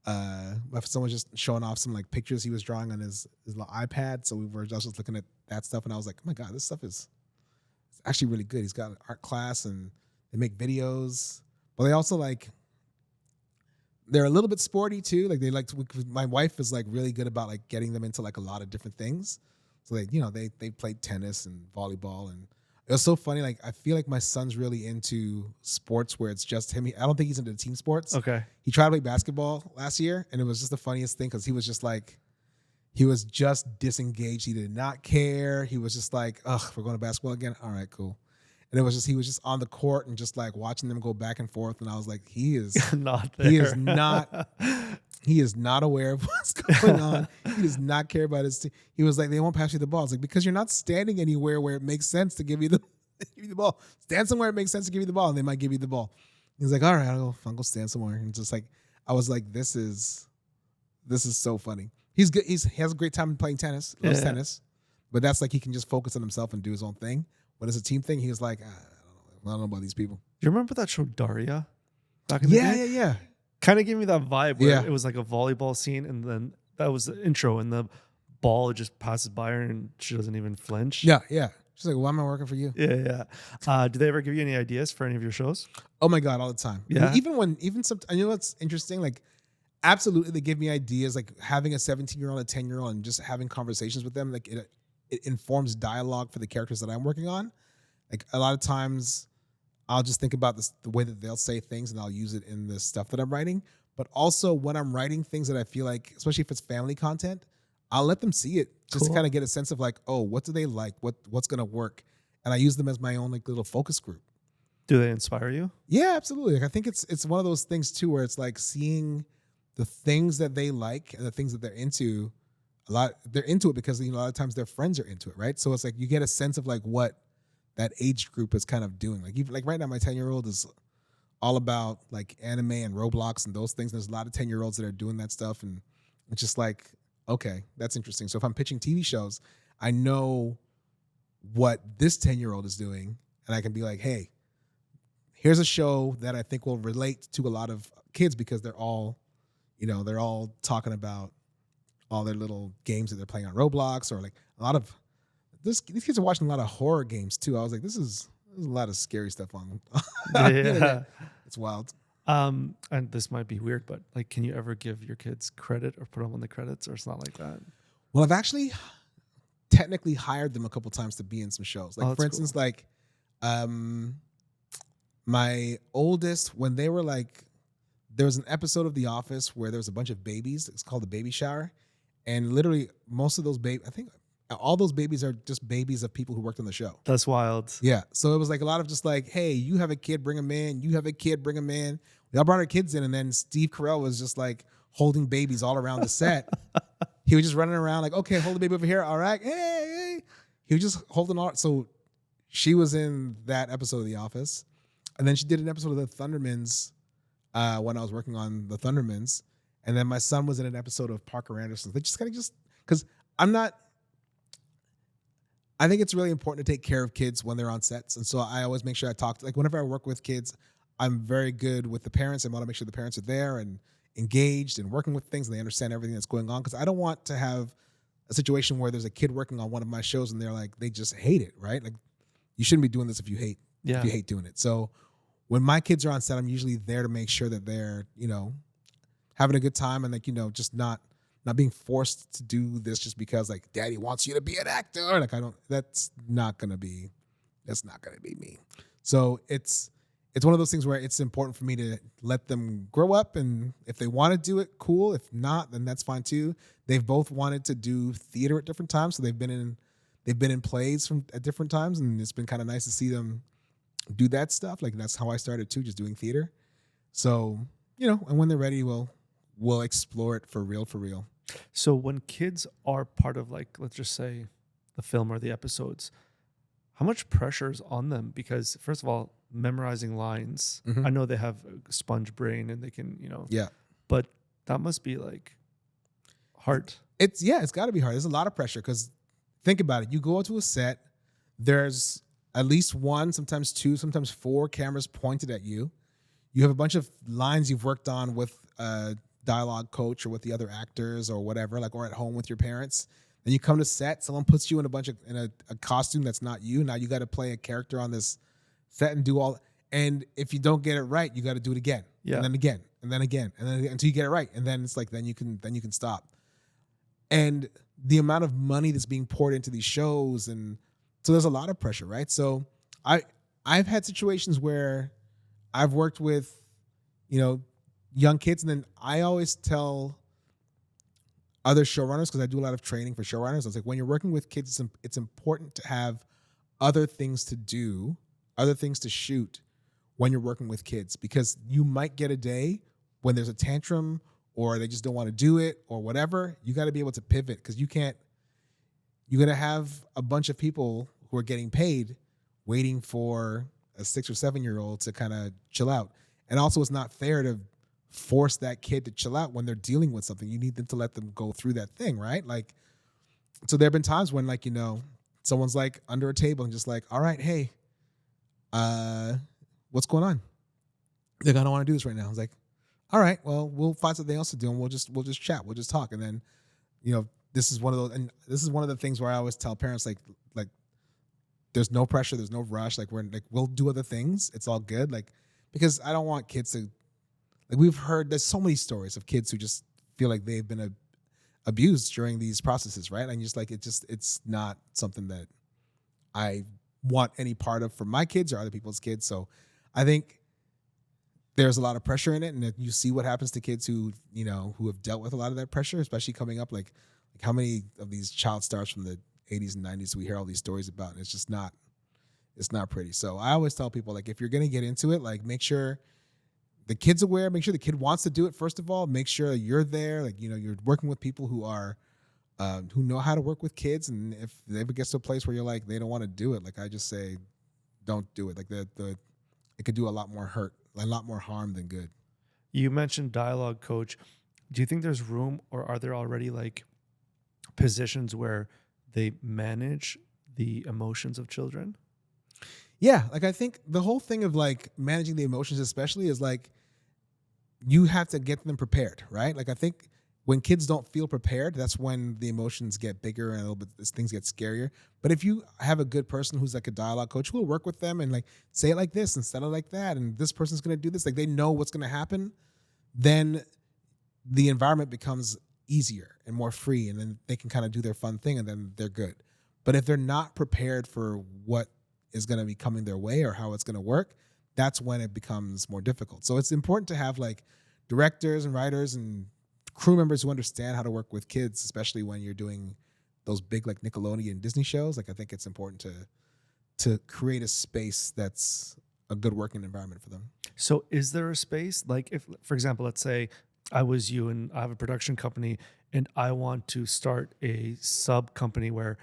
my son was just showing off some like pictures he was drawing on his little iPad. So I was just looking at that stuff, and I was like, oh my God, this stuff is actually really good. He's got an art class, and they make videos, but they also they're a little bit sporty too. Like, my wife is like really good about like getting them into like a lot of different things. So they played tennis and volleyball, and It was so funny. Like, I feel like my son's really into sports where it's just him. I don't think he's into team sports. Okay. He tried to play basketball last year, and it was just the funniest thing because he was just like, he was just disengaged. He did not care. He was just like, ugh, we're going to basketball again? All right, cool. And it was just, he was just on the court and just like watching them go back and forth. And I was like, he is not there. He is not aware of what's going on. He does not care about his team. He was like, they won't pass you the ball. It's like, because you're not standing anywhere where it makes sense to give you the ball. Stand somewhere it makes sense to give you the ball, and they might give you the ball. He's like, all right, I'll go stand somewhere. And just like, I was like, this is so funny. He's good. He has a great time playing tennis. Loves tennis. But that's like, he can just focus on himself and do his own thing. When it's a team thing, he was like, I don't know about these people. Do you remember that show Daria? Back in the day? Yeah. Kind of gave me that vibe where it was like a volleyball scene, and then that was the intro, and the ball just passes by her, and she doesn't even flinch. Yeah. She's like, why am I working for you? Yeah. Do they ever give you any ideas for any of your shows? Oh my God, all the time. Yeah. Even some, you know what's interesting? Like, absolutely, they give me ideas. Like having a 17-year-old, a 10-year-old, and just having conversations with them. Like it informs dialogue for the characters that I'm working on. Like a lot of times, I'll just think about the way that they'll say things, and I'll use it in the stuff that I'm writing. But also when I'm writing things that I feel like, especially if it's family content, I'll let them see it just to kind of get a sense of like, oh, what do they like? What's going to work? And I use them as my own like little focus group. Do they inspire you? Yeah, absolutely. Like, I think it's one of those things too, where it's like seeing the things that they like and the things that they're into. They're into it because, you know, a lot of times their friends are into it, right? So it's like you get a sense of like what that age group is kind of doing. Like, even like right now, my 10-year-old is all about like anime and Roblox and those things. There's a lot of 10-year-olds that are doing that stuff, and it's just like, okay, that's interesting. So if I'm pitching TV shows, I know what this 10-year-old is doing, and I can be like, hey, here's a show that I think will relate to a lot of kids because they're all talking about all their little games that they're playing on Roblox, or like a lot of these kids are watching a lot of horror games too. I was like, there's a lot of scary stuff on Yeah. It's wild. And this might be weird, but like, can you ever give your kids credit or put them on the credits, or it's not like that? Well, I've actually technically hired them a couple times to be in some shows. Like, for instance, cool. Like my oldest, when they were like, there was an episode of The Office where there was a bunch of babies. It's called the baby shower. And literally most of those I think all those babies are just babies of people who worked on the show. That's wild. Yeah. So it was like a lot of just like, hey, you have a kid, bring him in. You have a kid, bring him in. We all brought our kids in. And then Steve Carell was just like holding babies all around the set. He was just running around like, okay, hold the baby over here. All right. Hey. He was just holding all. So she was in that episode of The Office. And then she did an episode of the Thundermans when I was working on the Thundermans. And then my son was in an episode of Parker Anderson. They just kind of because I think it's really important to take care of kids when they're on sets. And so I always make sure I talk like whenever I work with kids, I'm very good with the parents. I want to make sure the parents are there and engaged and working with things, and they understand everything that's going on. Because I don't want to have a situation where there's a kid working on one of my shows and they're like, they just hate it, right? Like, you shouldn't be doing this if you hate doing it. So when my kids are on set, I'm usually there to make sure that they're, having a good time, and like, just not being forced to do this just because like daddy wants you to be an actor. Like, that's not gonna be me. So it's one of those things where it's important for me to let them grow up, and if they want to do it, cool. If not, then that's fine too. They've both wanted to do theater at different times, so they've been in plays at different times, and it's been kind of nice to see them do that stuff. Like, that's how I started too, just doing theater. So, and when they're ready, we'll explore it for real. So when kids are part of, like, let's just say the film or the episodes, how much pressure is on them? Because first of all, memorizing lines, I know they have a sponge brain and they can, but that must be like hard. It's got to be hard. There's a lot of pressure because think about it. You go to a set, there's at least one, sometimes two, sometimes four cameras pointed at you. You have a bunch of lines you've worked on with a dialogue coach or with the other actors or whatever, like, or at home with your parents. Then you come to set, someone puts you in a costume that's not you. Now you got to play a character on this set and do all. And if you don't get it right, you got to do it again, and then again, and then again, and then until you get it right. And then it's like then you can stop. And the amount of money that's being poured into these shows, and so there's a lot of pressure, right? So I've had situations where I've worked with, you know, young kids, and then I always tell other showrunners, because I do a lot of training for showrunners. I was like, when you're working with kids, it's important to have other things to do, other things to shoot when you're working with kids, because you might get a day when there's a tantrum or they just don't want to do it or whatever. You got to be able to pivot, because you're going to have a bunch of people who are getting paid waiting for a 6 or 7-year-old to kind of chill out. And also, it's not fair to force that kid to chill out when they're dealing with something. You need them to let them go through that thing, right? Like, so there have been times when, like, you know, someone's like under a table and just like, all right, hey, what's going on? They're like, I don't want to do this right now. I was like, all right, well, we'll find something else to do, and we'll just chat, we'll just talk. And then, you know, this is one of the things where I always tell parents, like there's no pressure, there's no rush. Like, we'll do other things. It's all good. Like, because I don't want kids to, like, there's so many stories of kids who just feel like they've been abused during these processes, right? And just like, it's not something that I want any part of for my kids or other people's kids. So I think there's a lot of pressure in it, and you see what happens to kids who have dealt with a lot of that pressure, especially coming up. Like how many of these child stars from the 80s and 90s we hear all these stories about, and it's not pretty. So I always tell people, like, if you're going to get into it, like, make sure the kid's aware, make sure the kid wants to do it. First of all, make sure you're there. Like, you know, you're working with people who are, who know how to work with kids. And if it ever gets to a place where you're like, they don't want to do it, like, I just say, don't do it. Like, it could do a lot more hurt, a lot more harm than good. You mentioned dialogue coach. Do you think there's room, or are there already like positions where they manage the emotions of children? Yeah, like, I think the whole thing of like managing the emotions especially is like, you have to get them prepared, right? Like, I think when kids don't feel prepared, that's when the emotions get bigger and a little bit, things get scarier. But if you have a good person who's like a dialogue coach who will work with them and like say it like this instead of like that, and this person's going to do this, like, they know what's going to happen, then the environment becomes easier and more free, and then they can kind of do their fun thing, and then they're good. But if they're not prepared for what is going to be coming their way or how it's going to work, that's when it becomes more difficult. So it's important to have like directors and writers and crew members who understand how to work with kids, especially when you're doing those big like Nickelodeon and Disney shows. Like, I think it's important to create a space that's a good working environment for them. So is there a space, like, if, for example, let's say I was you and I have a production company and I want to start a sub company where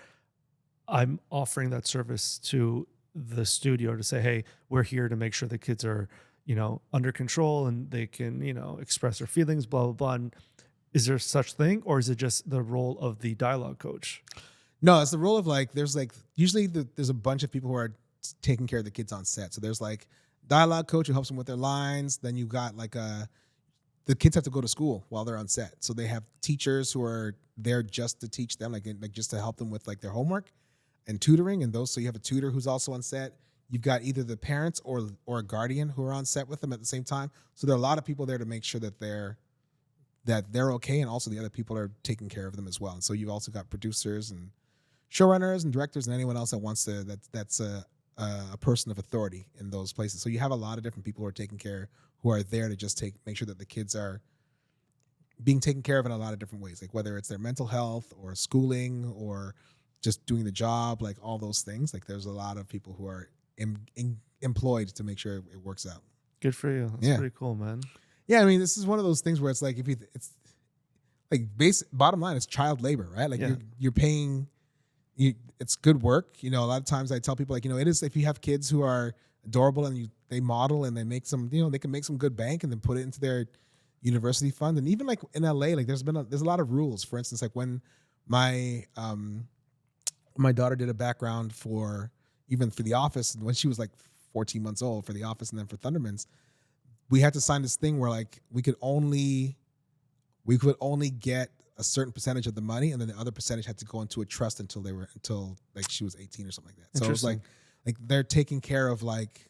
I'm offering that service to the studio to say, hey, we're here to make sure the kids are, you know, under control and they can, you know, express their feelings, blah, blah, blah. And is there such thing, or is it just the role of the dialogue coach? No, it's the role of like, there's like, usually there's a bunch of people who are taking care of the kids on set. So there's like dialogue coach who helps them with their lines. Then you got like the kids have to go to school while they're on set. So they have teachers who are there just to teach them, like just to help them with like their homework and tutoring and those. So you have a tutor who's also on set. You've got either the parents or a guardian who are on set with them at the same time. So there are a lot of people there to make sure that they're okay, and also the other people are taking care of them as well. And so you've also got producers and showrunners and directors and anyone else that wants to, that's a person of authority in those places. So you have a lot of different people who are taking care, who are there to just make sure that the kids are being taken care of in a lot of different ways, like whether it's their mental health or schooling or just doing the job, like all those things. Like, there's a lot of people who are employed to make sure it works out. Good for you. That's pretty cool, man. Yeah, I mean, this is one of those things where it's like, it's like bottom line, it's child labor, right? Like, you're paying, it's good work. You know, a lot of times I tell people, like, you know, it is, if you have kids who are adorable and they model and they make some, you know, they can make some good bank and then put it into their university fund. And even like in LA, like there's a lot of rules. For instance, like when my daughter did a background for The Office, and when she was like 14 months old, for The Office and then for Thundermans, we had to sign this thing where like we could only get a certain percentage of the money, and then the other percentage had to go into a trust until like she was 18 or something like that. So it was like they're taking care of, like,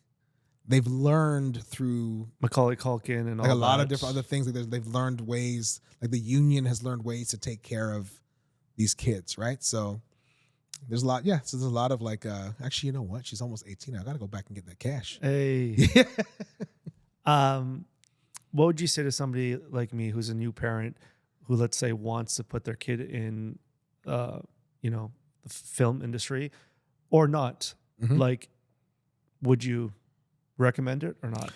they've learned through Macaulay Culkin and all like a lot that. of different other things. Like they've learned ways, like the union has learned ways to take care of these kids, right? So There's a lot. Yeah. So there's a lot of like, actually, you know what? She's almost 18. I got to go back and get that cash. Hey. What would you say to somebody like me who's a new parent who, let's say, wants to put their kid in, the film industry or not? Mhm. Like, would you recommend it or not?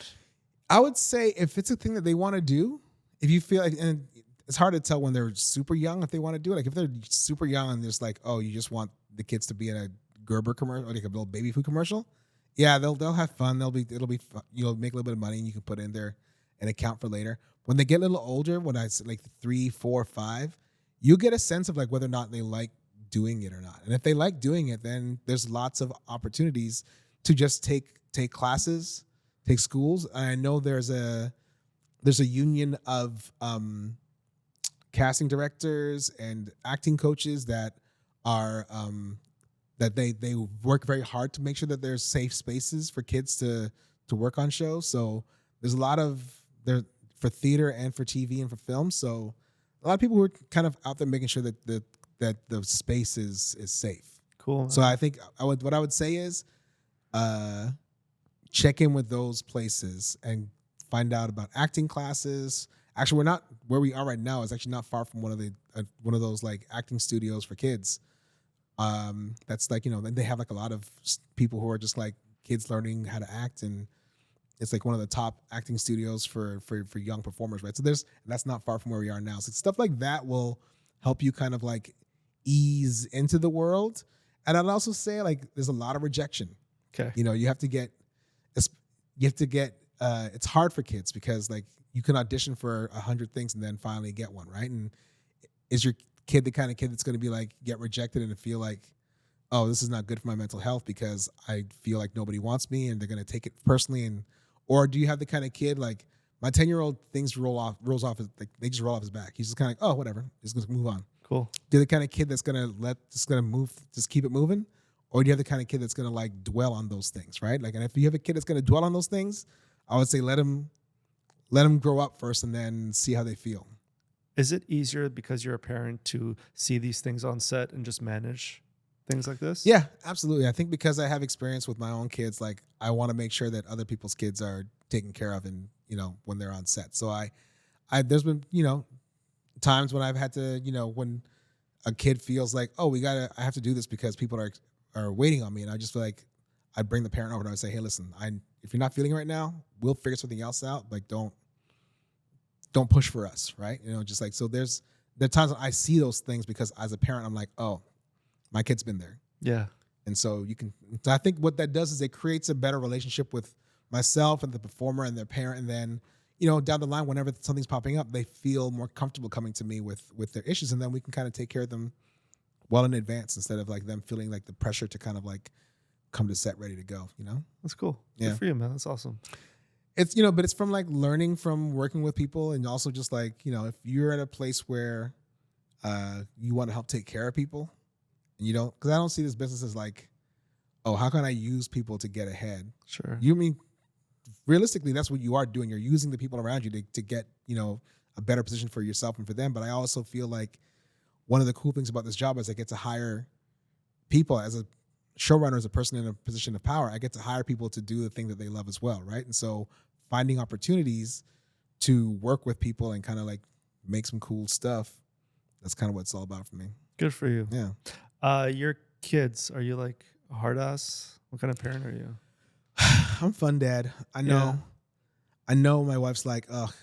I would say if it's a thing that they want to do, if you feel like, and it's hard to tell when they're super young if they want to do it. Like if they're super young and there's like, oh, you just want the kids to be in a Gerber commercial or like a little baby food commercial. Yeah, they'll have fun. It'll be fun. You'll make a little bit of money and you can put it in there and account for later. When they get a little older, when I say like 3, 4, 5, you get a sense of like whether or not they like doing it or not. And if they like doing it, then there's lots of opportunities to just take classes, take schools. I know there's a union of casting directors and acting coaches that are that they work very hard to make sure that there's safe spaces for kids to work on shows. So there's a lot of there for theater and for TV and for film. So a lot of people who are kind of out there making sure that the space is safe. Cool. So I think what I would say is check in with those places and find out about acting classes. Actually, we're not where we are right now. Is actually not far from one of those like acting studios for kids. That's like they have like a lot of people who are just like kids learning how to act, and it's like one of the top acting studios for young performers, right? So that's not far from where we are now. So stuff like that will help you kind of like ease into the world. And I'd also say like there's a lot of rejection. Okay. You have to get it's hard for kids because like you can audition for 100 things and then finally get one, right? And is your kid the kind of kid that's going to be like get rejected and feel like, oh, this is not good for my mental health because I feel like nobody wants me and they're going to take it personally? Or do you have the kind of kid like my 10-year-old things rolls off like they just roll off his back. He's just kind of like, oh, whatever, just going to move on. Cool. Do you have the kind of kid that's going to move, just keep it moving? Or do you have the kind of kid that's going to like dwell on those things, right? Like, and if you have a kid that's going to dwell on those things, I would say let them grow up first and then see how they feel. Is it easier because you're a parent to see these things on set and just manage things like this? Yeah, absolutely. I think because I have experience with my own kids, like I want to make sure that other people's kids are taken care of and, when they're on set. So I there's been, times when I've had to, when a kid feels like, oh, I have to do this because people are waiting on me. And I just feel like I'd bring the parent over and I would say, hey, listen, if you're not feeling it right now, we'll figure something else out. Like don't push for us, right? Just like, so there are times when I see those things because as a parent, I'm like, oh, my kid's been there. Yeah. And so so I think what that does is it creates a better relationship with myself and the performer and their parent. And then, down the line, whenever something's popping up, they feel more comfortable coming to me with their issues. And then we can kind of take care of them well in advance instead of like them feeling like the pressure to kind of like come to set ready to go, That's cool. Yeah. Good for you, man. That's awesome. It's, but it's from like learning from working with people and also just like, if you're at a place where you want to help take care of people and you don't, because I don't see this business as like, oh, how can I use people to get ahead? Sure. You mean realistically, that's what you are doing. You're using the people around you to get, a better position for yourself and for them. But I also feel like one of the cool things about this job is I get to hire people as a showrunner, as a person in a position of power. I get to hire people to do the thing that they love as well, right? And so finding opportunities to work with people and kind of like make some cool stuff, that's kind of what it's all about for me. Good for you. Yeah. Your kids, are you like a hard ass? What kind of parent are you? I'm fun dad. I know. Yeah. I know my wife's like, ugh.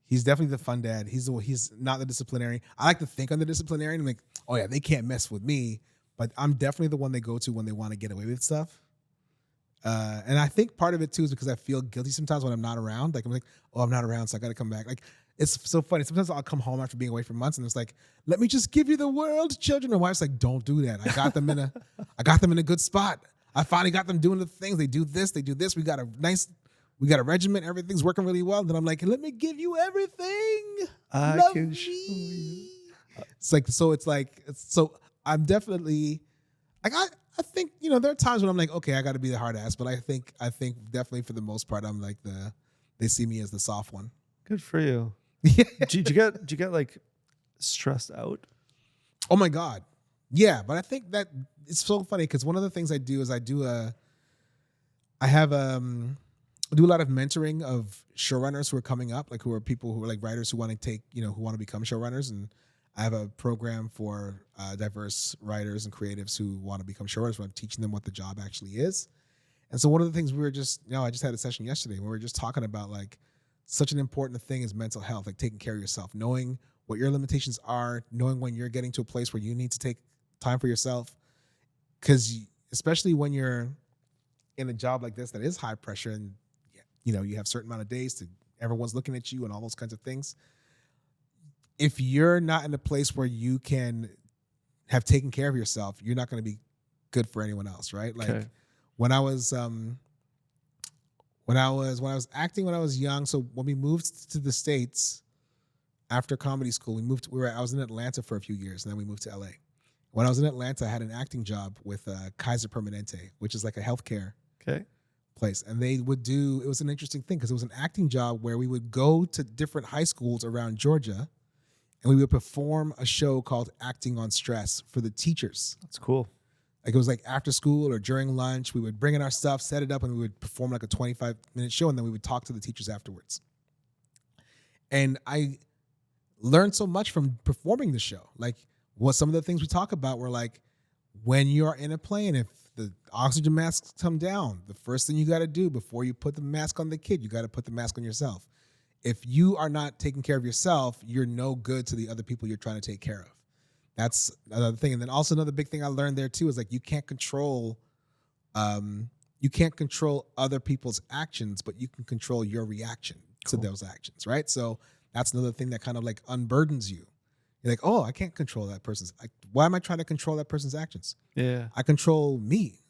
He's definitely the fun dad. He's not the disciplinarian. I like to think I'm the disciplinarian. I'm like, oh yeah, they can't mess with me. But I'm definitely the one they go to when they want to get away with stuff. And I think part of it too is because I feel guilty sometimes when I'm not around. Like I'm like, oh, I'm not around, so I got to come back. Like it's so funny. Sometimes I'll come home after being away for months, and it's like, let me just give you the world, children. And my wife's like, don't do that. I got them in a good spot. I finally got them doing the things. They do this. They do this. We got a regiment. Everything's working really well. And then I'm like, let me give you everything. I Love can me. show you. So I'm definitely like, I think, there are times when I'm like, okay, I got to be the hard ass. But I think definitely for the most part, I'm like they see me as the soft one. Good for you. Yeah. Did you get like stressed out? Oh my God. Yeah, but I think that it's so funny because one of the things I do is I do a lot of mentoring of showrunners who are coming up, like who are people who are like writers who want to take, who want to become showrunners. And I have a program for diverse writers and creatives who want to become showrunners where I'm teaching them what the job actually is. And so one of the things we were just, I just had a session yesterday where we were just talking about like such an important thing is mental health, like taking care of yourself, knowing what your limitations are, knowing when you're getting to a place where you need to take time for yourself. Because especially when you're in a job like this that is high pressure and you have a certain amount of days to everyone's looking at you and all those kinds of things. If you're not in a place where you can have taken care of yourself, you're not going to be good for anyone else, right? Like Okay. when I was acting when I was young, so when we moved to the States after comedy school, I was in Atlanta for a few years and then we moved to LA. When I was in Atlanta, I had an acting job with Kaiser Permanente, which is like a healthcare place. And it was an interesting thing because it was an acting job where we would go to different high schools around Georgia and we would perform a show called Acting on Stress for the teachers. That's cool. Like it was like after school or during lunch, we would bring in our stuff, set it up, and we would perform like a 25-minute show, and then we would talk to the teachers afterwards. And I learned so much from performing the show. Like what some of the things we talk about were like when you're in a plane, if the oxygen masks come down, the first thing you got to do before you put the mask on the kid, you got to put the mask on yourself. If you are not taking care of yourself, you're no good to the other people you're trying to take care of. That's another thing. And then also another big thing I learned there too is like you can't control other people's actions, but you can control your reaction to those actions, right? So that's another thing that kind of like unburdens you. You're like, oh, I can't control that person's. Why am I trying to control that person's actions? Yeah. I control me.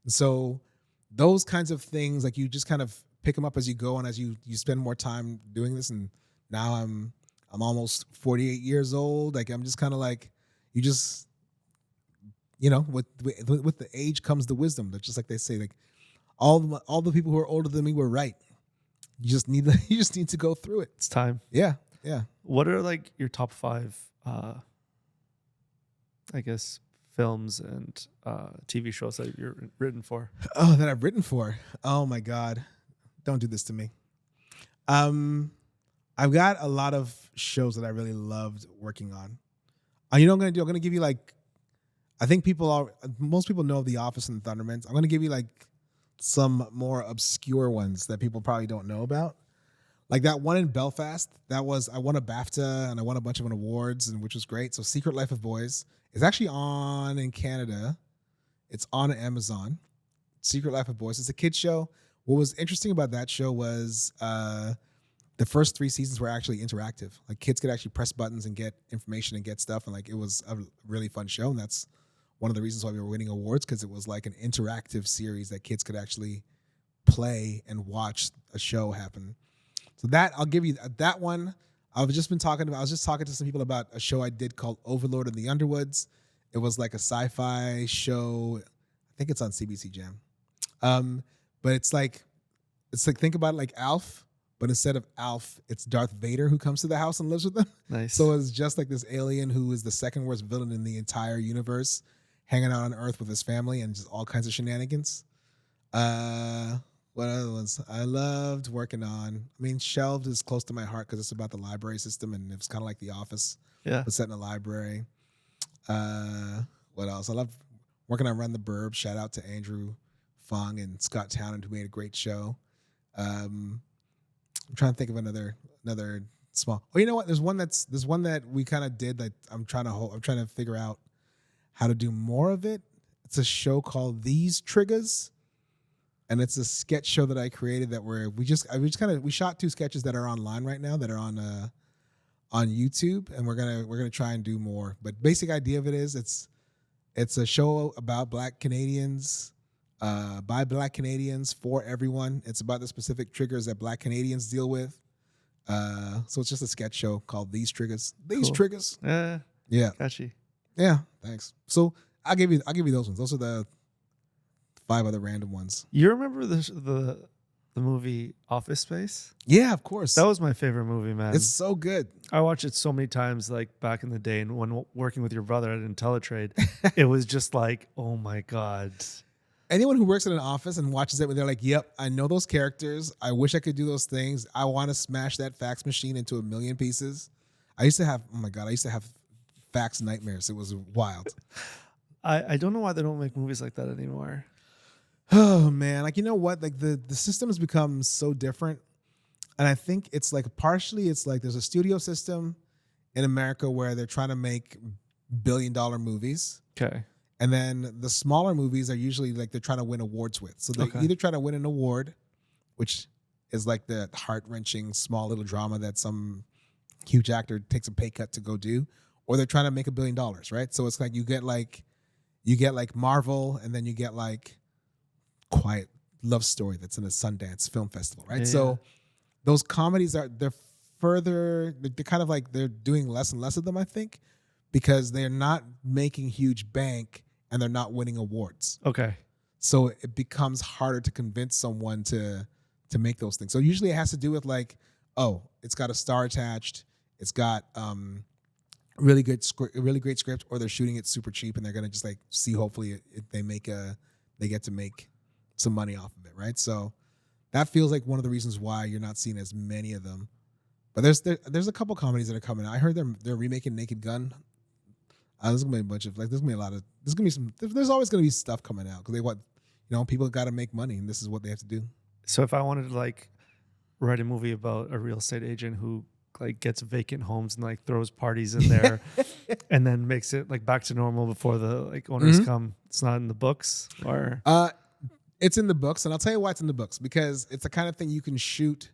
And so those kinds of things, like you just kind of pick them up as you go and as you spend more time doing this. And now I'm almost 48 years old. Like I'm just kind of like, you just, with the age comes the wisdom. That's just like they say, like all the people who are older than me were right. You just need to go through it. It's time. Yeah. What are like your top 5, I guess, films and TV shows that you're written for? Oh, that I've written for. Oh my God. Don't do this to me. I've got a lot of shows that I really loved working on. You know what I'm going to do? I'm going to give you like, I think most people know The Office and Thundermans. I'm going to give you like some more obscure ones that people probably don't know about. Like that one in Belfast, I won a BAFTA and I won a bunch of awards, and which was great. So Secret Life of Boys is actually on in Canada. It's on Amazon. Secret Life of Boys. It's a kid's show. What was interesting about that show was the first 3 seasons were actually interactive. Like kids could actually press buttons and get information and get stuff. And like it was a really fun show. And that's one of the reasons why we were winning awards, because it was like an interactive series that kids could actually play and watch a show happen. So that I'll give you that one. I was just talking to some people about a show I did called Overlord in the Underwoods. It was like a sci-fi show. I think it's on CBC Gem. But it's like think about it like Alf. But instead of Alf, it's Darth Vader who comes to the house and lives with them. Nice. So it's just like this alien who is the second worst villain in the entire universe, hanging out on Earth with his family and just all kinds of shenanigans. What other ones I loved working on? I mean, Shelved is close to my heart because it's about the library system and it's kind of like The Office, but set in a library. What else? I love working on Run the Burbs. Shout out to Andrew Fung and Scott Townend who made a great show. I'm trying to think of another small. Oh, you know what? There's one that we kind of did that I'm trying to figure out how to do more of it. It's a show called These Triggers, and it's a sketch show that I created that we shot 2 sketches that are online right now that are on YouTube, and we're gonna try and do more. But basic idea of it is it's a show about Black Canadians. By Black Canadians for everyone. It's about the specific triggers that Black Canadians deal with. So it's just a sketch show called These Triggers. These Triggers. Yeah. Catchy. Yeah. Thanks. So I'll give you those ones. Those are the 5 other random ones. You remember the The movie Office Space. Yeah, of course. That was my favorite movie, man. It's so good. I watched it so many times, like back in the day, and when working with your brother at IntelliTrade, it was just like, oh my god. Anyone who works in an office and watches it, when they're like, "Yep, I know those characters. I wish I could do those things. I want to smash that fax machine into a million pieces." I used to have, oh my god, I used to have fax nightmares. It was wild. I don't know why they don't make movies like that anymore. Oh man, like you know what? Like the system has become so different, and I think it's like partially it's like there's a studio system in America where they're trying to make billion-dollar movies, Okay. and then the smaller movies are usually like they're trying to win awards with. So they either try to win an award, which is like the heart-wrenching small little drama that some huge actor takes a pay cut to go do, or they're trying to make $1 billion, right? So it's like you get like Marvel, and then you get like Quiet Love Story that's in a Sundance Film Festival, right? Yeah. So those comedies they're kind of like they're doing less and less of them, I think, because they're not making huge bank and they're not winning awards. Okay. So it becomes harder to convince someone to make those things. So usually it has to do with like, oh, it's got a star attached, it's got really great script, or they're shooting it super cheap and they're gonna just like see hopefully they get to make some money off of it, right? So that feels like one of the reasons why you're not seeing as many of them. But there's a couple comedies that are coming. I heard they're remaking Naked Gun. There's gonna be a bunch of like there's always gonna be stuff coming out because they want, people got to make money and this is what they have to do. So if I wanted to like write a movie about a real estate agent who like gets vacant homes and like throws parties in there and then makes it like back to normal before the like owners come, it's not in the books, or it's in the books, and I'll tell you why it's in the books, because it's the kind of thing you can shoot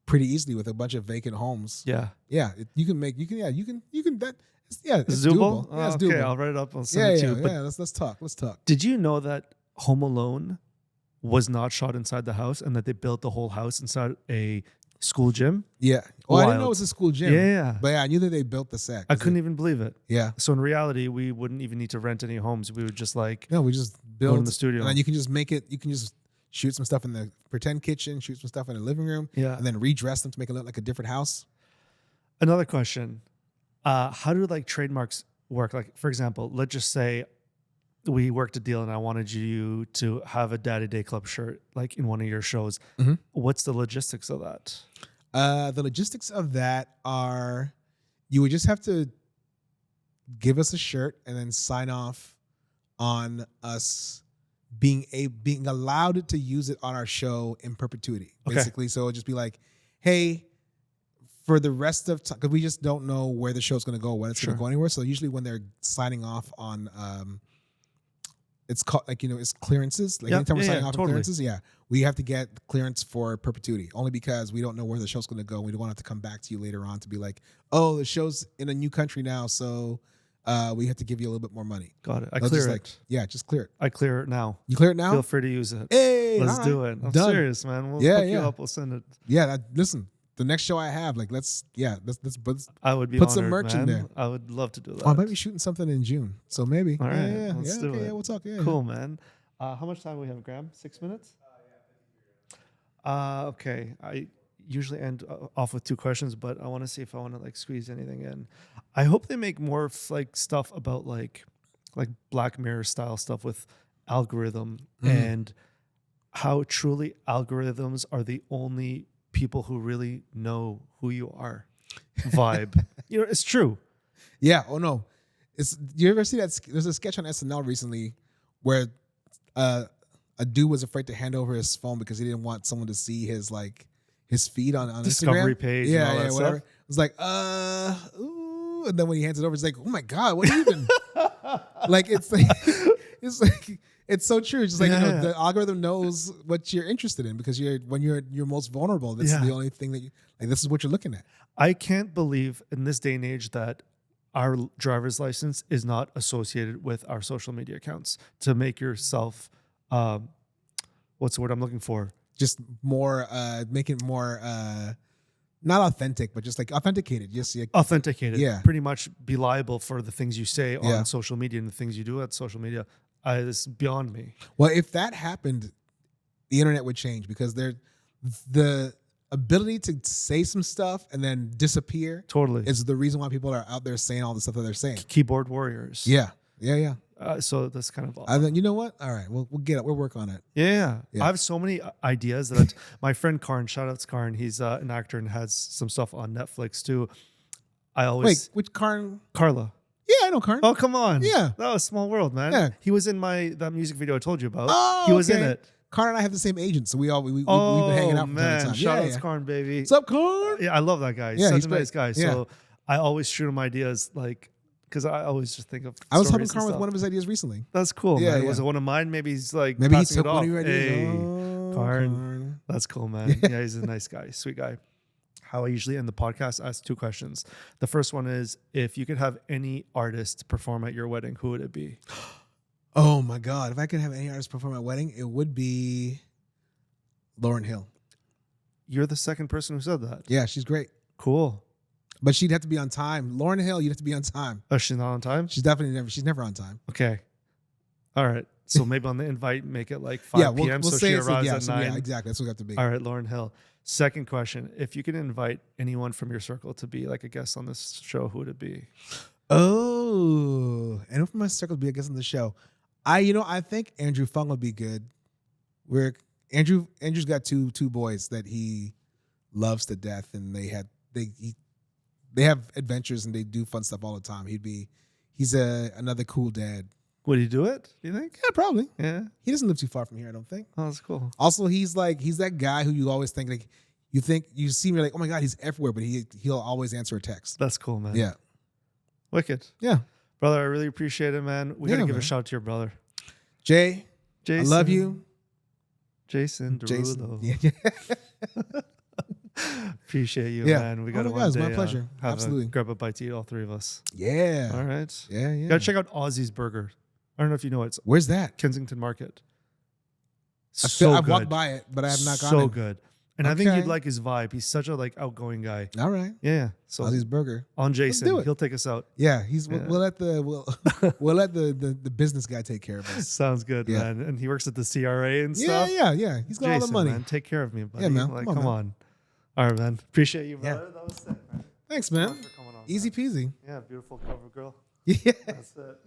pretty easily with a bunch of vacant homes. Yeah. It's doable. It's It's doable. doable. Okay, I'll write it up. I'll send it to you. But let's talk. did you know that Home Alone was not shot inside the house and that they built the whole house inside a school gym? Yeah. Well, I didn't Wild. know it was a school gym. Yeah. But I knew that they built the set. I couldn't even believe it. Yeah. So in reality, we wouldn't even need to rent any homes. We would just like We just build go in the studio. and then you can just make it. You can just shoot some stuff in the pretend kitchen, shoot some stuff in the living room, Yeah. and then redress them to make it look like a different house. Another question. How do like trademarks work? Like, for example, let's just say we worked a deal and I wanted you to have a Daddy Day Club shirt like in one of your shows. Mhm. What's the logistics of that? The logistics of that are you would just have to give us a shirt and then sign off on us being allowed to use it on our show in perpetuity, Okay. basically. So it'll just be like, hey, for the rest of time, because we just don't know where the show's going to go, when it's going to go anywhere. So usually when they're signing off on, it's called like, it's clearances. Like anytime we're signing off on clearances, we have to get clearance for perpetuity, only because we don't know where the show's going to go. We don't want it to come back to you later on to be like, oh, the show's in a new country now, so we have to give you a little bit more money. Got it. I They'll clear just, it. like, just clear it. I clear it now. You clear it now? Feel free to use it. Hey, Let's all do right. it. I'm Done. serious, man. We'll Yeah, hook you yeah. up. We'll send it. Yeah, listen, the next show I have, like, let's I would be put honored, some merch in man. there. I would love to do that. I might be shooting something in June, so maybe. All right, yeah, let's do okay, it. Yeah, we'll talk. Yeah, Cool, man. How much time do we have, Graham? 6 minutes? Okay. I usually end off with 2 questions, but I want to see if I want to like squeeze anything in. I hope they make more like stuff about like Black Mirror style stuff with algorithm and how truly algorithms are the only people who really know who you are. Vibe. It's true. Yeah. Oh no, you ever see that? There's a sketch on SNL recently where a dude was afraid to hand over his phone because he didn't want someone to see his feed on Discovery Instagram. page. Yeah, and all that whatever. stuff. It was like, ooh, and then when he hands it over, it's like, oh my god, what are you even? Like it's so true. It's just like the algorithm knows what you're interested in because when you're most vulnerable. That's the only thing that this is what you're looking at. I can't believe in this day and age that our driver's license is not associated with our social media accounts to make yourself, what's the word I'm looking for? Just more, make it more, not authentic, but just like authenticated. Yes, Authenticated. Yeah. Pretty much be liable for the things you say on social media and the things you do at social media. It's beyond me. Well, if that happened, the internet would change because the ability to say some stuff and then disappear Totally. is the reason why people are out there saying all the stuff that they're saying. Keyboard warriors. Yeah. So that's kind of And then you know what? All right, we'll get it. We'll work on it. Yeah. I have so many ideas that my friend Karn, shout out to Karn, he's an actor and has some stuff on Netflix too. I always Which Karn? Carla. Yeah, I know Karn. Oh, come on. Yeah. That was Small World, man. Yeah. He was in that music video I told you about. Oh, he was in okay. it. Karn and I have the same agent, so we've been hanging out from time to time. Shout out to Karn, baby. What's up, Karn? Yeah, I love that guy. Yeah, Such he's a nice great. guy. Yeah. So I always shoot him ideas because I always just think of. I was helping stories and Karn with stuff. one of his ideas recently. That's cool, Yeah, man. yeah. Was it one of mine? Maybe he's like Maybe he passing took it one off. of your ideas. Hey, Oh, Karn. That's cool, man. Yeah, he's a nice guy, sweet guy. How I usually end the podcast, I ask 2 questions. The first one is, if you could have any artist perform at your wedding, who would it be? Oh my God! If I could have any artist perform at my wedding, it would be Lauryn Hill. You're the second person who said that. Yeah, she's great, Cool. but she'd have to be on time. Lauryn Hill, you'd have to be on time. Oh, she's not on time? She's never on time. Okay. All right. So maybe on the invite, make it like 5 Yeah, p.m. we'll so say she it's arrives yeah, at so 9. yeah, exactly. That's what we have to be. All right, Lauryn Hill. Second question. If you could invite anyone from your circle to be like a guest on this show, who would it be? Oh, and from my circle to be a guest on the show. I think Andrew Fung would be good. Andrew's got two boys that he loves to death, and they have adventures and they do fun stuff all the time. He's another cool dad. Would he do it, do you think? Yeah, probably. Yeah. He doesn't live too far from here, I don't think. Oh, that's cool. Also, he's that guy who you always think like you see me like, oh my God, he's everywhere, but he'll always answer a text. That's cool, man. Yeah. Wicked. Yeah. Brother, I really appreciate it, man. We got to give a man. shout out to your brother. Jay, Jason. I love you. Jason Derulo. Yeah. Appreciate you, Yeah. man. We Oh got to my one God, it's day my pleasure. Absolutely. grab a bite to eat, all 3 of us. Yeah. All right. Yeah. Got to check out Ozzy's Burger. I don't know if you know it. It's Where's that? Kensington Market. I've walked by it, but I have not gone So in. good. And I think Okay. you'd like his vibe. He's such a outgoing guy. All right. Yeah. So Ozzy's Burger. on do Jason, it. he'll take us out. Yeah, Yeah. we'll let the business guy take care of us. Sounds good, Yeah. man. And he works at the CRA and Yeah, stuff. yeah. He's got Jason, all the money. man, take care of me, buddy. Yeah, man. Like, Come on, come man. on. All right, man. Appreciate you, Yeah. brother. That was sick, man. Thanks, man. Thanks for coming on, Easy man. peasy. Yeah, beautiful cover girl. Yeah. That's it.